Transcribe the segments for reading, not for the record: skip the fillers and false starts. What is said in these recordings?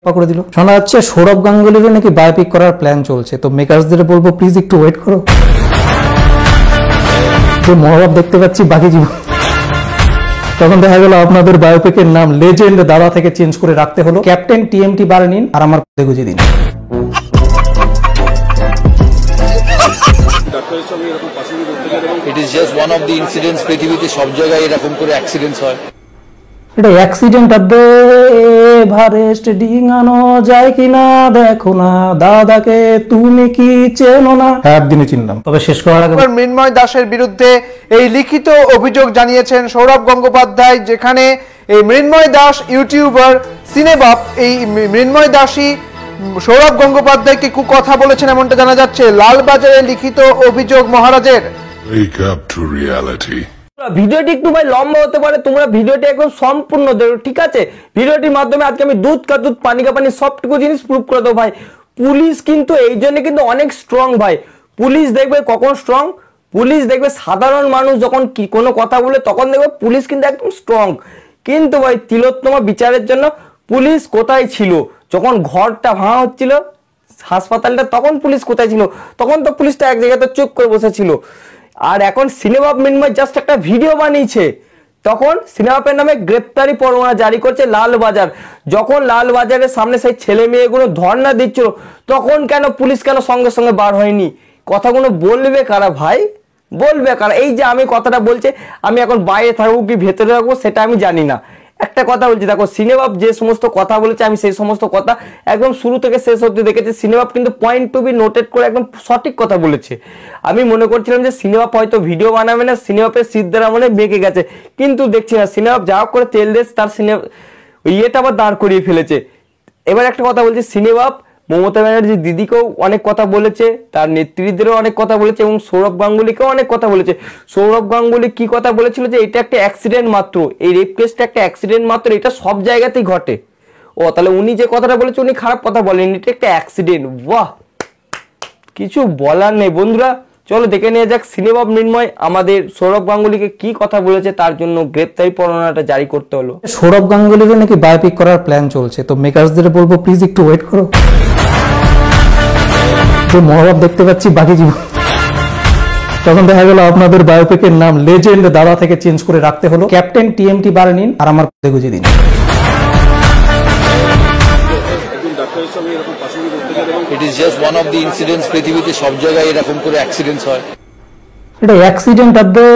করে দিল। শোনা যাচ্ছে সৌরভ গাঙ্গুলিরও নাকি বায়োপিক করার প্ল্যান চলছে, তো মেকার্সদের বলবো প্লিজ একটু ওয়েট করো। মনোভাব দেখতে পাচ্ছি বাকি জীবন। তখন দেখা গেল আপনাদের বায়োপিকের নাম লেজেন্ড দাদা থেকে চেঞ্জ করে রাখতে হলো ক্যাপ্টেন টিএমটি বারে নিন আর আমার পদে গুজে দিন। It is just one of the incidents পৃথিবীতে সব জায়গায় এরকম করে অ্যাক্সিডেন্টস হয়। এটা অ্যাক্সিডেন্ট আদে এভারেস্ট ডিঙানো যায় কিনা দেখো না দাদাকে তুমি কি চেনো না। একদিনে চিনলাম, তবে শেষ করার আগে মৃন্ময় দাসের বিরুদ্ধে এই লিখিত অভিযোগ জানিয়েছেন সৌরভ গঙ্গোপাধ্যায়, যেখানে এই মৃন্ময় দাস ইউটিউবার সিনেবাপ এই মৃন্ময় দাসই সৌরভ গঙ্গোপাধ্যায়কে কথা বলেছেন এমনটা জানা যাচ্ছে। লালবাজারে লিখিত অভিযোগ মহারাজের। Wake up to reality. ভিডিওটি একটু ভাই লম্বা হতে পারে, তোমরা ভিডিওটি একদম সম্পূর্ণ দেখো, ঠিক আছে? ভিডিওটির মাধ্যমে আজকে আমি দুধ কা দুধ পানি কা পানি সবটুকু জিনিস প্রুভ করে দেবো ভাই। পুলিশ কিন্তু এই জন্য কিন্তু অনেক স্ট্রং ভাই। পুলিশ দেখবে কখন স্ট্রং, পুলিশ দেখবে সাধারণ মানুষ যখন কি কোনো কথা বলে তখন দেখবে পুলিশ কিন্তু একদম স্ট্রং। কিন্তু ভাই তিলোত্তমা বিচারের জন্য পুলিশ কোথায় ছিল? যখন ঘরটা ভাঙা হচ্ছিল হাসপাতালটা, তখন পুলিশ কোথায় ছিল? তখন তো পুলিশটা এক জায়গাতে চুপ করে বসেছিল। আর এখন সিনেমা মৃন্ময় জাস্ট একটা ভিডিও বানিয়েছে, তখন সিনেমাপের নামে গ্রেপ্তারি পরোয়ানা জারি করছে লালবাজার। যখন লালবাজারের সামনে সেই ছেলে মেয়েগুলো ধর্ণা দিচ্ছিল, তখন কেন পুলিশ কেন সঙ্গে সঙ্গে বার হয়নি? কথাগুলো বলবে কারা ভাই? বলবে কারা? এই যে আমি কথাটা বলছি, আমি এখন বাইরে থাকবো কি ভেতরে থাকবো সেটা আমি জানি না। একটা কথা বলছি, দেখো সিনেবাব যে সমস্ত কথা বলেছে আমি সেই সমস্ত কথা একদম শুরু থেকে শেষ অবধি দেখেছি। সিনেবাব কিন্তু পয়েন্ট টু বি নোটেড করে একদম সঠিক কথা বলেছে। আমি মনে করছিলাম যে সিনেবাব হয়তো ভিডিও বানাবে না, সিনেবাবের সিদ্ধারা মনে বেঁকে গেছে, কিন্তু দেখছি না, সিনেবাব যা করে তেল দেশ তার সিনেমা ইয়েটা আবার দাঁড় করিয়ে ফেলেছে। এবার একটা কথা বলছি, সিনেবাব মমতা ব্যানার্জি দিদিকেও অনেক কথা বলেছে, তার নেত্রীদেরও অনেক কথা বলেছে এবং সৌরভ গাঙ্গুলিকেও অনেক কথা বলেছে। সৌরভ গাঙ্গুলি কি কথা বলেছিল? যে এটা একটা অ্যাক্সিডেন্ট মাত্র, এই রেপ কেসটা একটা অ্যাক্সিডেন্ট মাত্র, এটা সব জায়গাতেই ঘটে। ও তাহলে উনি যে কথাটা বলেছে উনি খারাপ কথা বলেন, এটা একটা অ্যাক্সিডেন্ট। বাহ, কিছু বলার নেই বন্ধুরা। চলো দেখে নিয়ে যাক সিনেবাব মৃন্ময় আমাদের সৌরভ গাঙ্গুলিকে কি কথা বলেছে, তার জন্য গ্রেপ্তারি পরোয়ানাটা জারি করতে হলো। সৌরভ গাঙ্গুলিরও নাকি বায়োপিক করার প্ল্যান চলছে, তো মেকার্সদের বলবো প্লিজ একটু ওয়েট করো। মনোভাব দেখতে পাচ্ছি বাকি জীবন। তখন দেখা গেল আপনাদের বায়োপিকের নাম লেজেন্ড দাদা থেকে চেঞ্জ করে রাখতে হলো ক্যাপ্টেন টিএমটি বারে নিন আর আমার পদে গুজে দিন। It is just one of the incidents পৃথিবীতে সব জায়গায় এরকম করে অ্যাক্সিডেন্টস হয়। এটা অ্যাক্সিডেন্ট আদে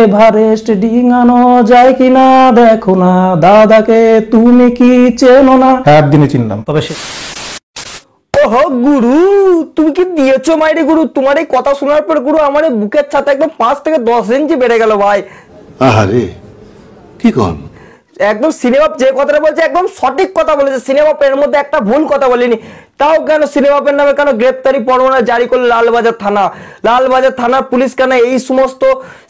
এভারেস্ট ডিঙানো যায় কিনা দেখো না দাদাকে তুমি কি চেনো না। একদিনে চিনলাম, তবে ওহো গুরু, তুমি কি দিয়েছো মাইরে গুরু? তোমার এই কথা শোনার পর গুরু আমার বুকের ছাতা একদম 5 থেকে 10 ইঞ্চি বেড়ে গেল ভাই। আরে কি কোন একদম সিনেমা যে কথাটা বলছে একদম সঠিক কথা বলেছে। সিনেমা এর মধ্যে একটা ভুল কথা বলেনি। তাও কেন সিনেমাপের নামে কেন গ্রেপ্তারি পরোয়ানা জারি করলো লালবাজার থানা? লালবাজার থানার পুলিশ কেন এই সমস্ত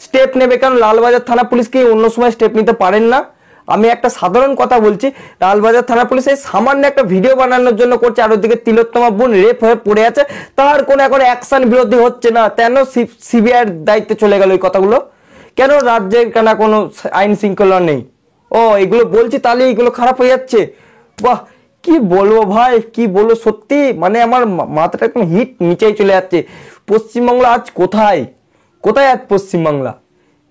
স্টেপ নেবে? কেন লালবাজার থানা পুলিশ কি অন্য সময় স্টেপ নিতে পারেন না? আমি একটা সাধারণ কথা বলছি, লালবাজার থানা পুলিশ এই সামান্য একটা ভিডিও বানানোর জন্য করছে, আর ওদিকে তিলোত্তমা বোন রেপ হয়ে পড়ে আছে, তার কোনো এখন অ্যাকশন বিরোধী হচ্ছে না। কেন সিবিআইয়ের দায়িত্বে চলে গেল এই কথাগুলো? কেন রাজ্যের কেন কোনো আইন শৃঙ্খলা নেই? ও এগুলো বলছি তাহলে এগুলো খারাপ হয়ে যাচ্ছে। বাহ, কি বলবো ভাই, কি বলবো, সত্যি মানে আমার মাথাটা একদম হিট নিচেই চলে যাচ্ছে। পশ্চিমবাংলা আজ কোথায় কোথায়? আজ পশ্চিমবাংলা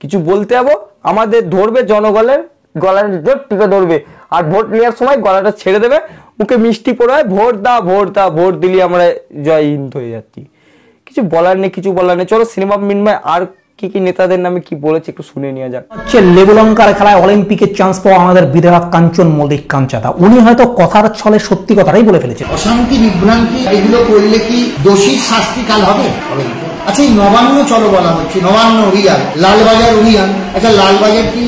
কিছু বলতে যাবো আমাদের ধরবে জনগণের গলার জোর টিকে ধরবে, আর ভোট নেওয়ার সময় গলাটা ছেড়ে দেবে, মুখে মিষ্টি পড়ে ভোট দা ভোট দা, ভোট দিলে আমরা জয় হিন্দ হয়ে যাচ্ছি। কিছু বলার নেই, কিছু বলার নেই। চলো সিনেমা মৃন্ময় আর কি কি নেতাদের নামে কি বলেছে একটু শুনে নিয়ে যাক। হচ্ছে লেবুলঙ্কার খেলায় অলিম্পিকের চান্স পাওয়া আমাদের বিধায়ক কাঞ্চন মল্লিক কাঞ্চাদা, উনি হয়তো কথার ছলে সত্যি কথাটাই বলে ফেলেছেন। অশান্তি বিভ্রান্তি এগুলো করলে কি দোষীর শাস্তি কাল হবে? আচ্ছা, এই নবান্ন চলো বলা হচ্ছে, নবান্ন অভিযান, লালবাজার অভিযান, আচ্ছা লালবাজার কি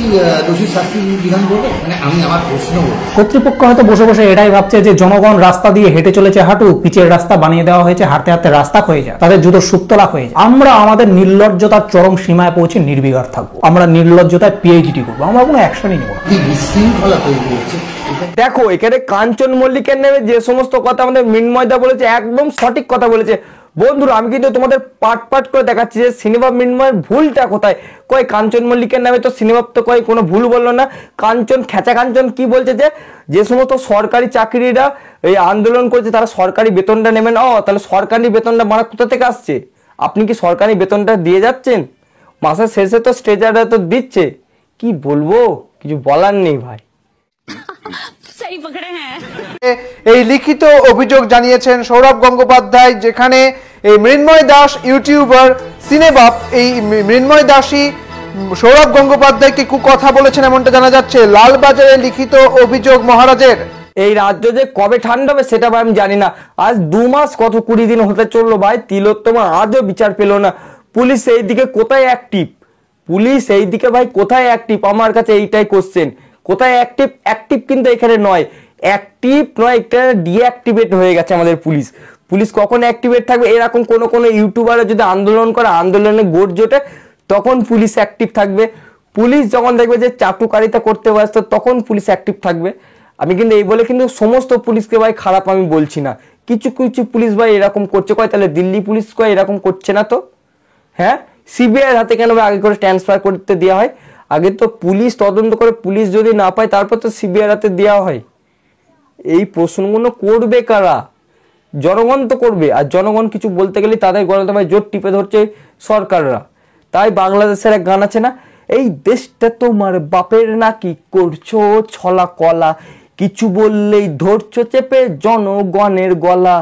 দোষীর শাস্তি বিধান করবে? মানে আমি আমার প্রশ্ন, কর্তৃপক্ষ হয়তো বসে বসে এটাই ভাবছে যে জনগণ রাস্তা দিয়ে হেঁটে চলেছে হাঁটু, পিচের রাস্তা বানিয়ে দেওয়া হয়েছে, হাঁটতে হাঁটতে রাস্তা হয়ে যায়, তাদের জুতো সুতলা হয়ে যায়। আমরা আমাদের নির্লজ্জতার চরম সীমায় পৌঁছে নির্বিকার থাকবো, আমরা নির্লজ্জতায় পিএইচডি করবো, আমরা কোনো অ্যাকশনই নেব না। বিশৃঙ্খলা তৈরি হচ্ছে। দেখো এখানে কাঞ্চন মল্লিকের নেমে যে সমস্ত কথা আমাদের মৃন্ময়দা বলেছে একদম সঠিক কথা বলেছে। বন্ধুরা আমি কিন্তু তোমাদের পার্ট পার্ট করে দেখাচ্ছি যে সিনেমা মৃন্ময়ের ভুলটা কোথায়। কয় কাঞ্চন মল্লিকের নামে তো সিনেমা তো কয় কোনো ভুল বললো না। কাঞ্চন খেচা কাঞ্চন কি বলছে যে সমস্ত সরকারি চাকরিরা এই আন্দোলন করছে তারা সরকারি বেতনটা নেবে না। তাহলে সরকারি বেতনটা মারা কোথা থেকে আসছে? আপনি কি সরকারি বেতনটা দিয়ে যাচ্ছেন? মাসের শেষে তো স্ট্রেজাররা তো দিচ্ছে। কি বলবো, কিছু বলার নেই ভাই। এই লিখিত অভিযোগ জানিয়েছেন সৌরভ গঙ্গোপাধ্যায়, যেখানে এই মৃন্ময় দাস ইউটিউবার সিনেবাপ এই মৃন্ময় দাসই সৌরভ গঙ্গোপাধ্যায়কে কথা বলেছেন এমনটা জানা যাচ্ছে। লালবাজারে লিখিত অভিযোগ মহারাজের। এই রাজ্য যে কবে ঠান্ডা হবে সেটা ভাই আমি জানি না। আজ 2 মাস কত 20 দিন হতে চললো ভাই, তিলোত্তমা আজও বিচার পেল না। পুলিশ এই দিকে কোথায় অ্যাক্টিভ? পুলিশ এই দিকে ভাই কোথায় অ্যাক্টিভ? আমার কাছে এইটাই কোশ্চেন, কোথায় অ্যাক্টিভ? অ্যাক্টিভ কিন্তু এখানে নয়, অ্যাক্টিভ নয়, এটা ডিঅ্যাক্টিভেট হয়ে গেছে আমাদের পুলিশ। পুলিশ কখন অ্যাক্টিভেট থাকবে? এরকম কোনো ইউটিউবারে যদি আন্দোলন করে, আন্দোলনে গোট জোটে, তখন পুলিশ অ্যাক্টিভ থাকবে। পুলিশ যখন দেখবে যে চাটুকারিতা করতে ব্যস্ত, তখন পুলিশ অ্যাক্টিভ থাকবে। আমি কিন্তু এই বলে কিন্তু সমস্ত পুলিশকে ভাই খারাপ আমি বলছি না। কিছু কিছু পুলিশ ভাই এরকম করছে, কয় তাহলে দিল্লি পুলিশ কয় এরকম করছে না তো? হ্যাঁ, সিবিআই হাতে কেন আগে করে ট্রান্সফার করতে দেওয়া হয়? আগে তো পুলিশ তদন্ত করে, পুলিশ যদি না পায় তারপর তো সিবিআই হাতে দেওয়া হয়। এই প্রশ্নগুলো করবে কারা? জনগণ তো করবে। আর জনগণ কিছু বলতে গেলে তাদের গলাতে ভাই জোর টিপে ধরছে সরকাররা। তাই বাংলাদেশের এক গান আছে না, এই দেশটা তোমার বাপের নাকি, করছো ছলা কলা, কিছু বললেই ধরছো চেপে জনগণের গলা।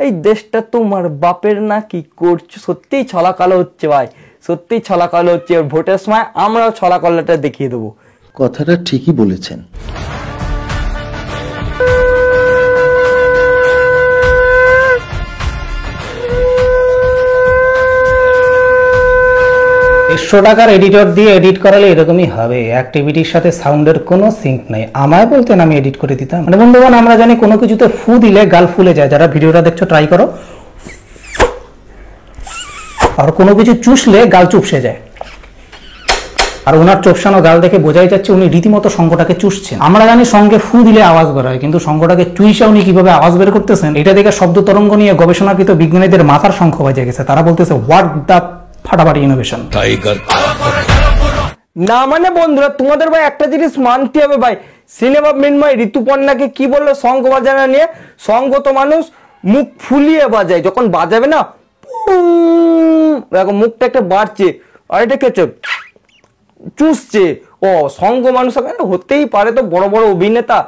এই দেশটা তোমার বাপের নাকি, করছো। সত্যিই ছলা কালো হচ্ছে ভাই, সত্যিই ছলা কালো হচ্ছে। ভোটের সময় আমরাও ছলা কলাটা দেখিয়ে দেবো। কথাটা ঠিকই বলেছেন। টাকার এডিটর দিয়ে এডিট করালে এরকমই হবে। অ্যাক্টিভিটির সাথে সাউন্ডের কোনো সিঙ্ক নাই। আমায় বলতেন আমি এডিট করে দিতাম। মানে বন্ধুগণ, আমরা জানি কোনো কিছুতে ফু দিলে গাল ফুলে যায়। যারা ভিডিওটা দেখছো ট্রাই করো। আর কোনো কিছু চুষলে গাল চুপসে যায়। আর ওনার চোপসানো গাল দেখে বোঝাই যাচ্ছে উনি রীতিমতো সঙ্গটাকে চুষছেন। আমরা জানি সঙ্গে ফু দিলে আওয়াজ বের হয়, কিন্তু সঙ্গটাকে চুইসা উনি কিভাবে আওয়াজ বের করতেছেন এটা দেখে শব্দ তরঙ্গ নিয়ে গবেষণাকৃত বিজ্ঞানীদের মাথার শঙ্খ বাজে গেছে। তারা বলতেছে হোয়াট দ্য ফাটাফাটি ইনোভেশন। না মানে বন্ধুরা, তোমাদের ভাই একটা জিনিস মানতে হবে ভাই। সিনেমা মৃন্ময় ঋতুপর্ণাকে কি বললো শঙ্খ বাজানো নিয়ে? শঙ্খ তো মানুষ মুখ ফুলিয়ে বাজায়, যখন বাজাবে না দেখো মুখটা একটা বাড়ছে, আর এটা কেছে চুষছে। শঙ্খ মানুষ হতেই পারে, তো বড় বড় অভিনেতা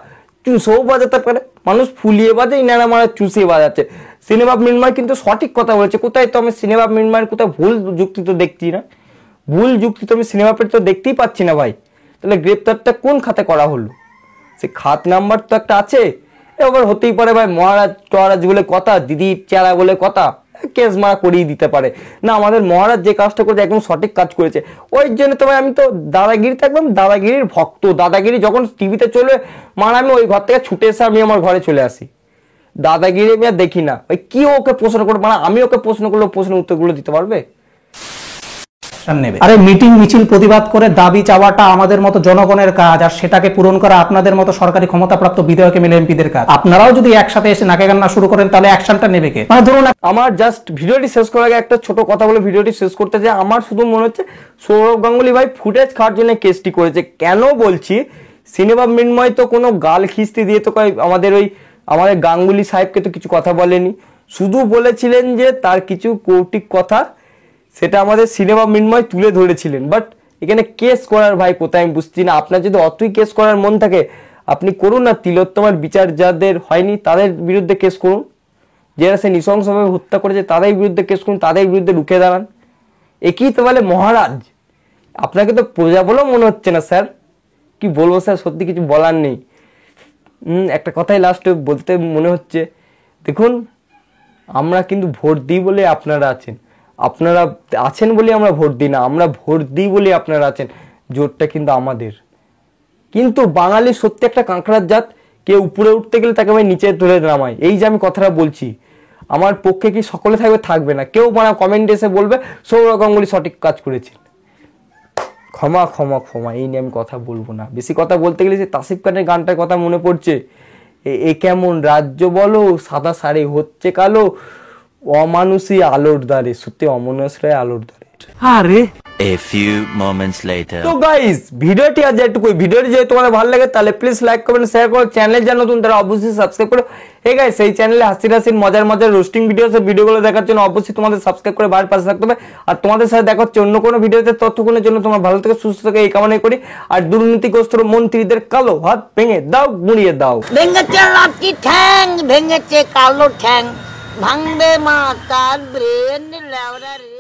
চুষেও বাজাতে পারে। মানুষ ফুলিয়ে বাজে, ইনারা মারা চুষিয়ে বাজাচ্ছে। সিনেমা মৃন্ময় কিন্তু সঠিক কথা বলেছে। কোথায় তো আমি সিনেমা মৃন্ময়ের কোথাও ভুল যুক্তি তো দেখছি না, ভুল যুক্তি তো আমি সিনেমা পেট তো দেখতেই পাচ্ছি না ভাই। তাহলে গ্রেপ্তারটা কোন খাতে করা হলো? সে খাত নাম্বার তো একটা আছে। এবার হতেই পারে ভাই মহারাজ টহারাজ বলে কথা, দিদি চেরা বলে কথা, কেস মারা করিয়ে দিতে পারে। না, আমাদের মহারাজ যে কাজটা করেছে একদম সঠিক কাজ করেছে। ওই জন্য তো ভাই আমি তো দাদাগিরি থাকলাম, দাদাগিরির ভক্ত। দাদাগিরি যখন টিভিতে চলে মানে আমি ওই ঘর থেকে ছুটে এসে আমি আমার ঘরে চলে আসি। দাদাগিরি আমি আর দেখি না। ওই কি ওকে প্রশ্ন করবো, মানে আমি ওকে প্রশ্ন করলে প্রশ্নের উত্তরগুলো দিতে পারবে? আরে মিটিং মিছিল প্রতিবাদ করে দাবি চাওয়াটা আমাদের মতো জনগণের কাজ, আর সেটাকে পূরণ করা আপনাদের মতো সরকারি ক্ষমতাপ্রাপ্ত বিধায়ক এমএলএ এমপিদের কাজ। আপনারাও যদি একসাথে এসে নাকে কান্না শুরু করেন তাহলে অ্যাকশনটা নেবে কে? মানে ধরুন, আমার জাস্ট ভিডিওটি শেষ করার আগে একটা ছোট কথা বলে ভিডিওটি শেষ করতে চাই। আমার শুধু মনে হচ্ছে সৌরভ গাঙ্গুলি ভাই ফুটেজ খাওয়ার জন্য কেসটি করেছে। কেন বলছি, সিনেমা মৃন্ময় তো কোনো গাল খিস্তি দিয়ে তো আমাদের গাঙ্গুলি সাহেবকে তো কিছু কথা বলেনি, শুধু বলেছিলেন যে তার কিছু কৌতুক কথা, সেটা আমাদের সিনেমা মৃন্ময় তুলে ধরেছিলেন। বাট এখানে কেস করার ভাই কোথায় আমি বুঝছি না। আপনার যদি অতই কেস করার মন থাকে আপনি করুন না, তিলোত্তমার বিচার যাদের হয়নি তাদের বিরুদ্ধে কেস করুন, যারা সে নৃশংসভাবে হত্যা করেছে তাদের বিরুদ্ধে কেস করুন, তাদের বিরুদ্ধে রুখে দাঁড়ান। একই তো বলে মহারাজ। আপনাকে তো প্রজা বলেও মনে হচ্ছে না স্যার। কি বলবো স্যার, সত্যি কিছু বলার নেই। একটা কথাই লাস্টে বলতে মনে হচ্ছে, দেখুন আমরা কিন্তু ভোট দিই বলে আপনারা আছেন, আপনারা আছেন বলে আমরা ভোট দিই না, আমরা ভোট দিই বলে আপনারা আছেন। জোরটা কিন্তু আমাদের। কিন্তু বাঙালি সত্যি একটা কাঁকড়ার জাত, কেউ উপরে উঠতে গেলে তাকে আমি নিচে তুলে নামাই। এই যে আমি কথাটা বলছি, আমার পক্ষে কি সকলে থাকবে? থাকবে না। কেউ মানে কমেন্ট এসে বলবে সৌরভ গাঙ্গুলি সঠিক কাজ করেছেন, ক্ষমা ক্ষমা ক্ষমা, এই নিয়ে আমি কথা বলবো না। বেশি কথা বলতে গেলে যে তাসিফ খানের গানটার কথা মনে পড়ছে, এ কেমন রাজ্য বলো, সাদা শাড়ি হচ্ছে কালো, অমানুষই আলোর দ্বারে, সত্যি অমানুষরাই আলোর দ্বারে। A few moments later. তো গাইস ভিডিওটি আজ এটুকুই। ভিডিওটি যদি তোমাদের ভালো লাগে তাহলে প্লিজ লাইক কমেন্ট শেয়ার করো। চ্যানেলে যারা নতুন তারা অবশ্যই সাবস্ক্রাইব করো। এই গাইস এই চ্যানেলে হাসির মজার রোস্টিং ভিডিওগুলো দেখার জন্য অবশ্যই তোমাদের সাবস্ক্রাইব করে বাড়ির পাশে থাকতে হবে। আর তোমাদের সাথে দেখা হচ্ছে অন্য কোনো ভিডিওতে। ততক্ষণের জন্য তোমরা ভালো থেকে সুস্থ থেকে এই কামনাই করি। আর দুর্নীতিগ্রস্ত মন্ত্রীদের কালো হাত ভেঙে দাও, গুঁড়িয়ে দাও। ভেঙেছে লাঠি ঠ্যাং, ভেঙেছে কালো ঠ্যাং, ভাঙবে মাথার ব্রেন লেওরা রে।